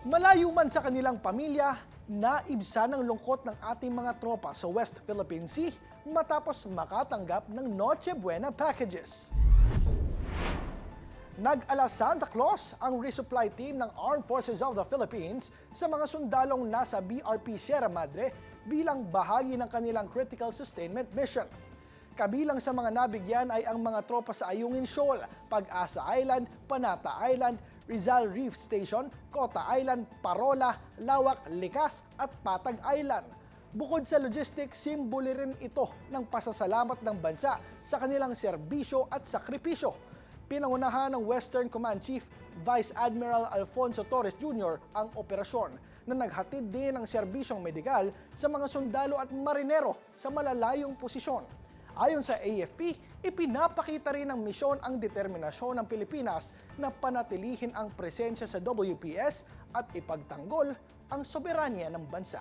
Malayo man sa kanilang pamilya, naibsan ng lungkot ng ating mga tropa sa West Philippine Sea matapos makatanggap ng Noche Buena packages. Nag-ala Santa Claus ang resupply team ng Armed Forces of the Philippines sa mga sundalong nasa BRP Sierra Madre bilang bahagi ng kanilang critical sustainment mission. Kabilang sa mga nabigyan ay ang mga tropa sa Ayungin Shoal, Pag-asa Island, Panata Island, Rizal Reef Station, Cota Island, Parola, Lawak, Likas at Patag Island. Bukod sa logistics, simbolo rin ito ng pasasalamat ng bansa sa kanilang serbisyo at sakripisyo. Pinangunahan ng Western Command Chief Vice Admiral Alfonso Torres Jr. ang operasyon na naghatid din ng serbisyong medikal sa mga sundalo at marinero sa malalayong posisyon. Ayon sa AFP, ipinapakita rin ng misyon ang determinasyon ng Pilipinas na panatilihin ang presensya sa WPS at ipagtanggol ang soberanya ng bansa.